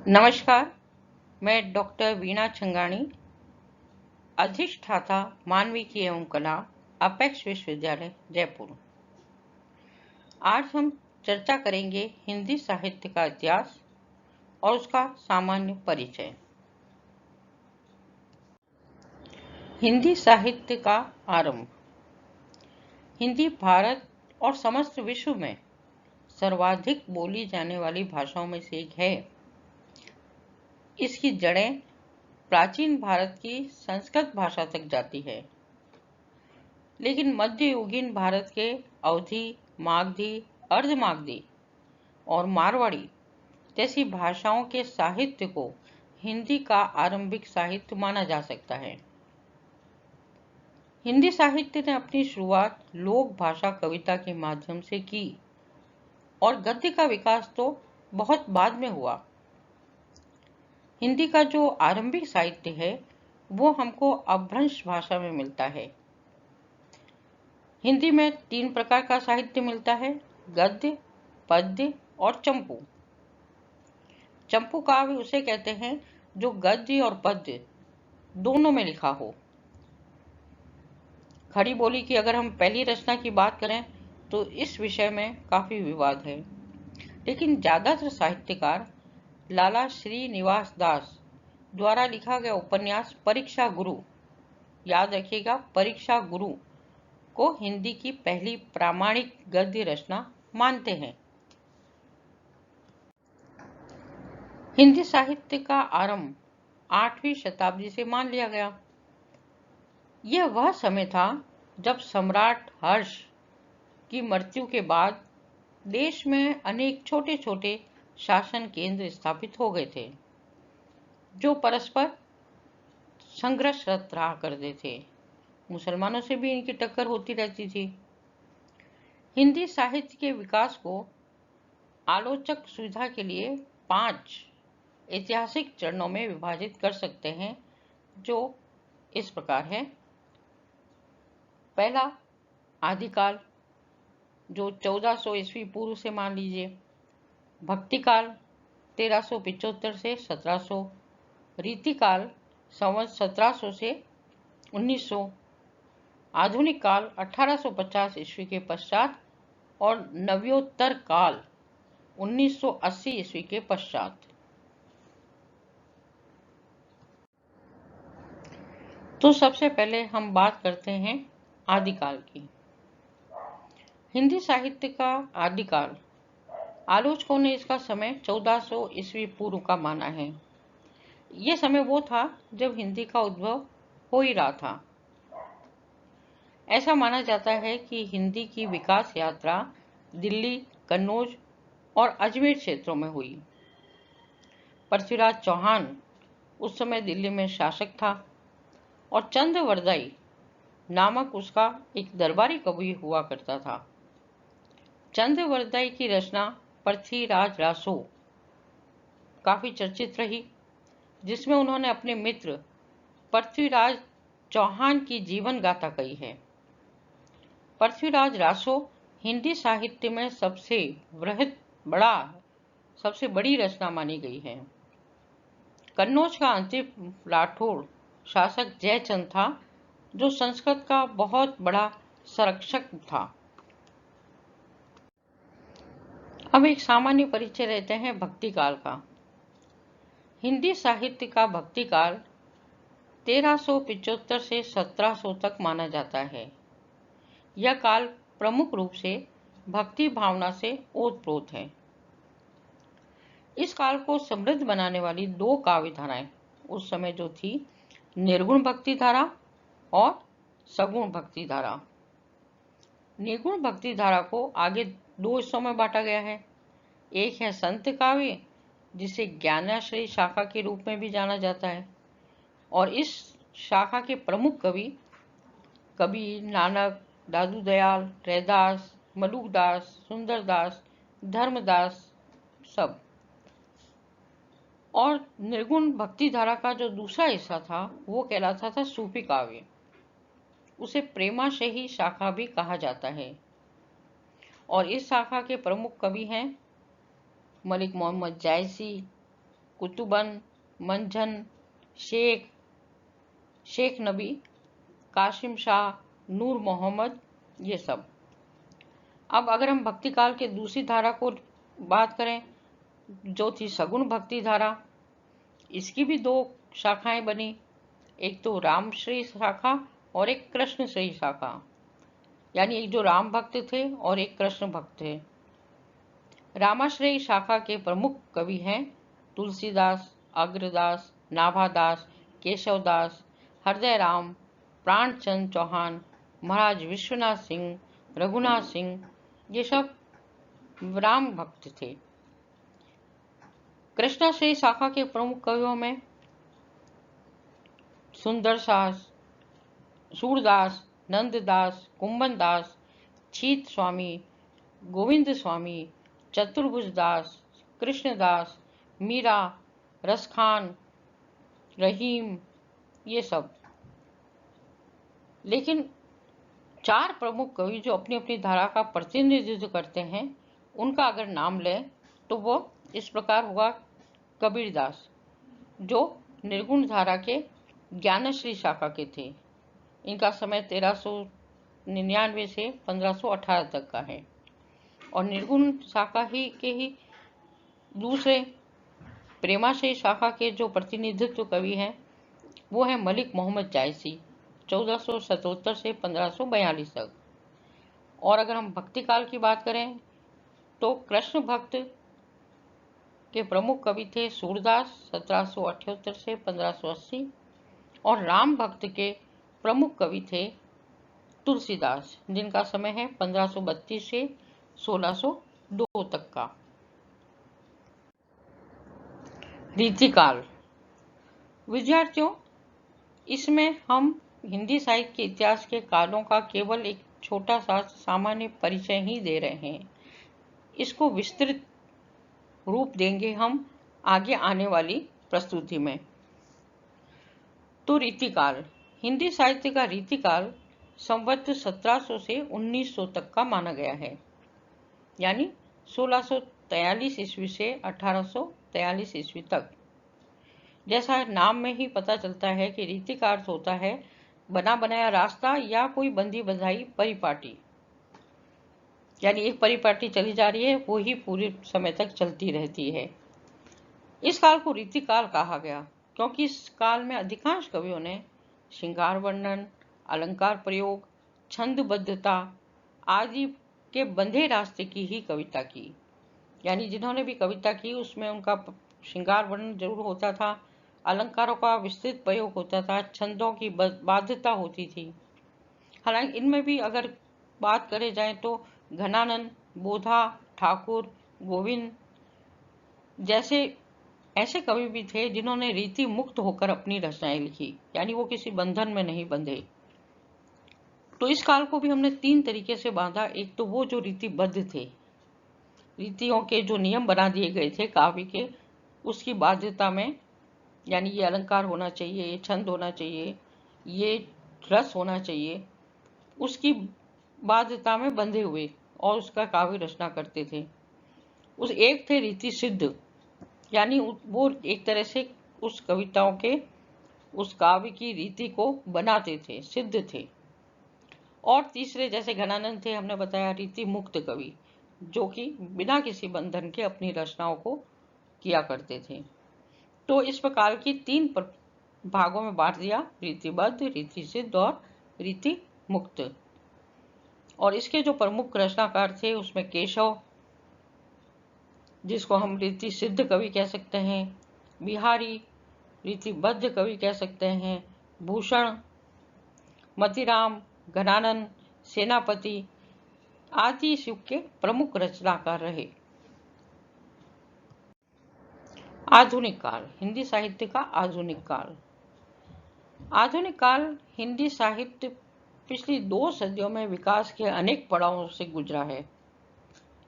नमस्कार, मैं डॉक्टर वीणा छंगाणी, अधिष्ठाता मानविकी एवं कला, अपेक्स विश्वविद्यालय जयपुर। आज हम चर्चा करेंगे हिंदी साहित्य का इतिहास और उसका सामान्य परिचय। हिंदी साहित्य का आरंभ। हिंदी भारत और समस्त विश्व में सर्वाधिक बोली जाने वाली भाषाओं में से एक है। इसकी जड़ें प्राचीन भारत की संस्कृत भाषा तक जाती है, लेकिन मध्ययुगीन भारत के अवधी, मागधी, अर्धमागधी और मारवाड़ी जैसी भाषाओं के साहित्य को हिंदी का आरंभिक साहित्य माना जा सकता है। हिंदी साहित्य ने अपनी शुरुआत लोक भाषा कविता के माध्यम से की और गद्य का विकास तो बहुत बाद में हुआ। हिंदी का जो आरंभिक साहित्य है वो हमको अपभ्रंश भाषा में मिलता है। हिंदी में 3 प्रकार का साहित्य मिलता है: गद्य, पद्य और चंपू। चंपू काव्य उसे कहते हैं जो गद्य और पद्य दोनों में लिखा हो। खड़ी बोली की अगर हम पहली रचना की बात करें तो इस विषय में काफी विवाद है, लेकिन ज्यादातर साहित्यकार लाला श्रीनिवास दास द्वारा लिखा गया उपन्यास परीक्षा गुरु, याद रखिएगा परीक्षा गुरु, को हिंदी की पहली प्रामाणिक गद्य रचना मानते हैं। हिंदी साहित्य का आरंभ 8वीं शताब्दी से मान लिया गया। यह वह समय था जब सम्राट हर्ष की मृत्यु के बाद देश में अनेक छोटे छोटे शासन केंद्र स्थापित हो गए थे, जो परस्पर संघर्षरत रहा करते थे। मुसलमानों से भी इनकी टक्कर होती रहती थी। हिंदी साहित्य के विकास को आलोचक सुविधा के लिए 5 ऐतिहासिक चरणों में विभाजित कर सकते हैं, जो इस प्रकार है। पहला, आदिकाल, जो 1400 ईस्वी पूर्व से मान लीजिए। भक्तिकाल 1375 से 1700। रीतिकाल संवत 1700 से 1900। आधुनिक काल 1850 ईस्वी के पश्चात और नव्योत्तर काल 1980 ईस्वी के पश्चात। तो सबसे पहले हम बात करते हैं आदिकाल की। हिंदी साहित्य का आदिकाल, आलोचकों ने इसका समय 1400 ईस्वी पूर्व का माना है। यह समय वो था जब हिंदी का उद्भव हो ही रहा था। ऐसा माना जाता है कि हिंदी की विकास यात्रा दिल्ली, कन्नौज और अजमेर क्षेत्रों में हुई। पृथ्वीराज चौहान उस समय दिल्ली में शासक था और चंद्रवरदाई नामक उसका एक दरबारी कवि हुआ करता था। चंद्रवरदाई की रचना पृथ्वीराज रासो काफी चर्चित रही, जिसमें उन्होंने अपने मित्र पृथ्वीराज चौहान की जीवन गाथा कही है। पृथ्वीराज रासो हिंदी साहित्य में सबसे बड़ी रचना मानी गई है। कन्नौज का अंतिम राठौड़ शासक जयचंद था, जो संस्कृत का बहुत बड़ा संरक्षक था। अब एक सामान्य परिचय लेते हैं भक्ति काल का। हिंदी साहित्य का भक्ति काल 1375 से 1700 तक माना जाता है। यह काल प्रमुख रूप से भक्ति भावना से ओतप्रोत है। इस काल को समृद्ध बनाने वाली 2 काव्य धाराएं उस समय जो थी, निर्गुण भक्ति धारा और सगुण भक्ति धारा। निर्गुण भक्ति धारा को आगे 2 हिस्सों में बांटा गया है। एक है संत काव्य, जिसे ज्ञानाश्रयी शाखा के रूप में भी जाना जाता है, और इस शाखा के प्रमुख कवि कबीर, नानक, दादू दयाल, रैदास, मलुकदास, सुंदरदास, धर्मदास सब। और निर्गुण भक्ति धारा का जो दूसरा हिस्सा था वो कहलाता था सूफी काव्य। उसे प्रेमाशयी शाखा भी कहा जाता है, और इस शाखा के प्रमुख कवि हैं मलिक मोहम्मद जायसी, कुतुबन, मंझन, शेख, शेख नबी, कासिम शाह, नूर मोहम्मद, ये सब। अब अगर हम भक्ति काल के दूसरी धारा को बात करें, जो थी सगुण भक्ति धारा, इसकी भी दो शाखाएं बनी, एक तो रामश्री शाखा और एक कृष्णश्री शाखा। यानी एक जो राम भक्त थे और एक कृष्ण भक्त थे। रामाश्रयी शाखा के प्रमुख कवि हैं तुलसीदास, अग्रदास, नाभादास, केशवदास, हृदय राम, प्राणचंद चौहान, महाराज विश्वनाथ सिंह, रघुनाथ सिंह, ये सब राम भक्त थे। कृष्णाश्रयी शाखा के प्रमुख कवियों में सुंदरदास, सूरदास, नंददास, कुंभनदास, छीत स्वामी, गोविंद स्वामी, चतुर्भुज दास, कृष्णदास, मीरा, रसखान, रहीम, ये सब। लेकिन चार प्रमुख कवि जो अपनी अपनी धारा का प्रतिनिधित्व करते हैं, उनका अगर नाम लें तो वो इस प्रकार होगा। कबीरदास, जो निर्गुण धारा के ज्ञानश्री शाखा के थे। इनका समय 1399 से 1518 तक का है। और निर्गुण शाखा के ही दूसरे प्रेमाश्रयी शाखा के जो प्रतिनिधित्व कवि हैं, वो है मलिक मोहम्मद जायसी, 1477 से 1542 तक। और अगर हम भक्ति काल की बात करें तो कृष्ण भक्त के प्रमुख कवि थे सूरदास, 1778 से 1580। और राम भक्त के प्रमुख कवि थे तुलसीदास, जिनका समय है 1532 से 1602 तक का। रीतिकाल। विद्यार्थियों, इसमें हम हिंदी साहित्य के इतिहास के कालों का केवल एक छोटा सा सामान्य परिचय ही दे रहे हैं। इसको विस्तृत रूप देंगे हम आगे आने वाली प्रस्तुति में। तो रीतिकाल, हिंदी साहित्य का रीतिकाल संवत 1700 से 1900 तक का माना गया है। यानी 1643 ईस्वी से 1843 ईस्वी तक। जैसा नाम में ही पता चलता है कि रीति का अर्थ होता है बना बनाया रास्ता या कोई बंधी बंधाई परिपाटी। यानी एक परिपाटी चली जा रही है, वो ही पूरे समय तक चलती रहती है। इस काल को रीतिकाल कहा गया क्योंकि इस काल में अधिकांश कवियों ने श्रृंगार वर्णन, अलंकार प्रयोग, छंदबद्धता आदि के बंधे रास्ते की ही कविता की। यानी जिन्होंने भी कविता की उसमें उनका श्रृंगार वर्णन जरूर होता था, अलंकारों का विस्तृत प्रयोग होता था, छंदों की बाध्यता होती थी। हालांकि इनमें भी अगर बात करे जाए तो घनानंद, बोधा, ठाकुर, गोविंद जैसे ऐसे कवि भी थे जिन्होंने रीति मुक्त होकर अपनी रचनाएं लिखी, यानी वो किसी बंधन में नहीं बंधे। तो इस काल को भी हमने तीन तरीके से बांधा। एक तो वो जो रीतिबद्ध थे, रीतियों के जो नियम बना दिए गए थे काव्य के, उसकी बाध्यता में, यानी ये अलंकार होना चाहिए, ये छंद होना चाहिए, ये रस होना चाहिए, उसकी बाध्यता में बंधे हुए और उसका काव्य रचना करते थे। उस एक थे रीति सिद्ध, यानी वो एक तरह से उस कविताओं के उस काव्य की रीति को बनाते थे, सिद्ध थे। और तीसरे जैसे घनानंद थे, हमने बताया रीति मुक्त कवि, जो कि बिना किसी बंधन के अपनी रचनाओं को किया करते थे। तो इस प्रकार की तीन भागों में बांट दिया, रीतिबद्ध, रीति सिद्ध और रीति मुक्त। और इसके जो प्रमुख रचनाकार थे उसमें केशव, जिसको हम रीति सिद्ध कवि कह सकते हैं, बिहारी रीतिबद्ध कवि कह सकते हैं, भूषण, मतिराम, घनानंद, सेनापति आदि इस युग के प्रमुख रचनाकार रहे। आधुनिक काल, हिंदी साहित्य का आधुनिक काल। आधुनिक काल हिंदी साहित्य पिछली 2 सदियों में विकास के अनेक पड़ावों से गुजरा है।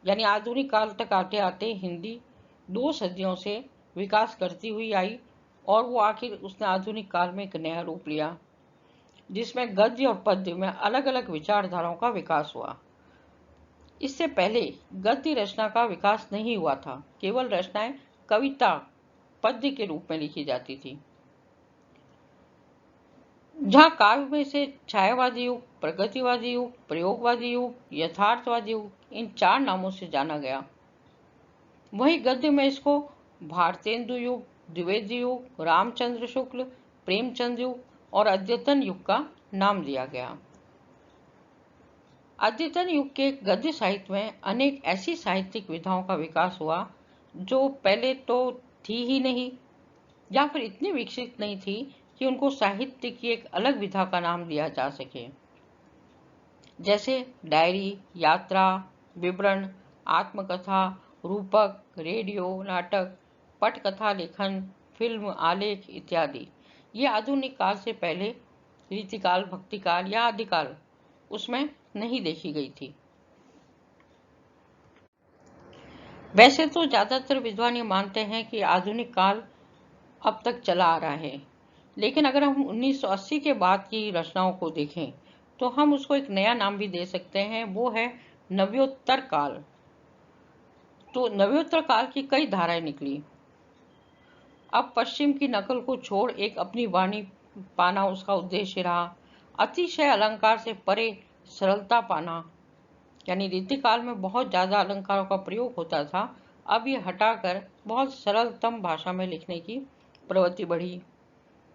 यानी आधुनिक काल तक आते आते हिंदी 2 सदियों से विकास करती हुई आई और वो आखिर उसने आधुनिक काल में एक नया रूप लिया, जिसमें गद्य और पद्य में अलग अलग विचारधाराओं का विकास हुआ। इससे पहले गद्य रचना का विकास नहीं हुआ था, केवल रचनाएं कविता पद्य के रूप में लिखी जाती थी। जहाँ काव्य में से छायावादी युग, प्रगतिवादी युग, प्रयोगवादी युग, यथार्थवादी युग इन 4 नामों से जाना गया, वहीं गद्य में इसको भारतेंदु युग, द्विवेदी युग, रामचंद्र शुक्ल, प्रेमचंद युग और अद्यतन युग का नाम दिया गया। अद्यतन युग के गद्य साहित्य में अनेक ऐसी साहित्यिक विधाओं का विकास हुआ जो पहले तो थी ही नहीं या फिर इतनी विकसित नहीं थी कि उनको साहित्य की एक अलग विधा का नाम दिया जा सके, जैसे डायरी, यात्रा, विवरण, आत्मकथा, रूपक, रेडियो नाटक, पटकथा लेखन, फिल्म, आलेख इत्यादि। ये आधुनिक काल से पहले रीतिकाल, भक्तिकाल या आदिकाल उसमें नहीं देखी गई थी। वैसे तो ज्यादातर विद्वान ये मानते हैं कि आधुनिक काल अब तक चला आ रहा है, लेकिन अगर हम 1980 के बाद की रचनाओं को देखें तो हम उसको एक नया नाम भी दे सकते हैं, वो है नव्योत्तर काल। तो नव्योत्तर काल की कई धाराएं निकली। अब पश्चिम की नकल को छोड़ एक अपनी वाणी पाना उसका उद्देश्य रहा। अतिशय अलंकार से परे सरलता पाना, यानी रीतिकाल में बहुत ज्यादा अलंकारों का प्रयोग होता था, अब ये हटाकर बहुत सरलतम भाषा में लिखने की प्रवृत्ति बढ़ी।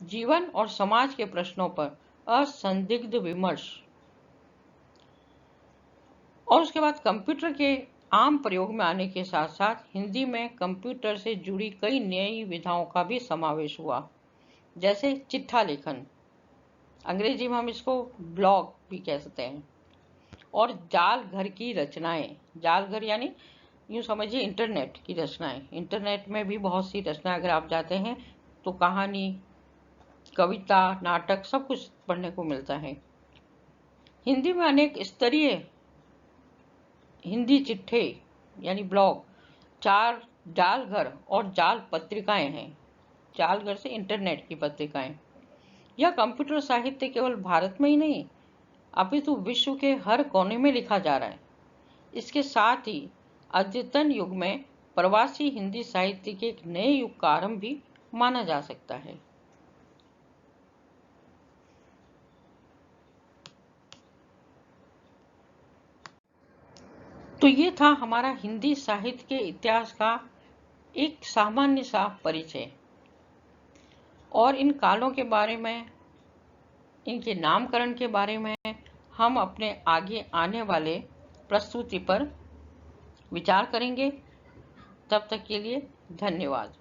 जीवन और समाज के प्रश्नों पर असंदिग्ध विमर्श, और उसके बाद कंप्यूटर के आम प्रयोग में आने के साथ साथ हिंदी में कंप्यूटर से जुड़ी कई नई विधाओं का भी समावेश हुआ, जैसे चिट्ठा लेखन, अंग्रेजी में हम इसको ब्लॉग भी कह सकते हैं, और जाल घर की रचनाएं। जाल घर यानी यूं समझिए इंटरनेट की रचनाएं। इंटरनेट में भी बहुत सी रचनाएं अगर आप जाते हैं तो कहानी, कविता, नाटक सब कुछ पढ़ने को मिलता है। हिंदी में अनेक स्तरीय हिंदी चिट्ठे यानी ब्लॉग, 4 जाल घर और जाल पत्रिकाएं हैं। जाल घर से इंटरनेट की पत्रिकाएं। यह कंप्यूटर साहित्य केवल भारत में ही नहीं अपितु विश्व के हर कोने में लिखा जा रहा है। इसके साथ ही अद्यतन युग में प्रवासी हिंदी साहित्य के एक नए युग का आरंभ भी माना जा सकता है। तो ये था हमारा हिंदी साहित्य के इतिहास का एक सामान्य सा परिचय, और इन कालों के बारे में, इनके नामकरण के बारे में हम अपने आगे आने वाले प्रस्तुति पर विचार करेंगे। तब तक के लिए धन्यवाद।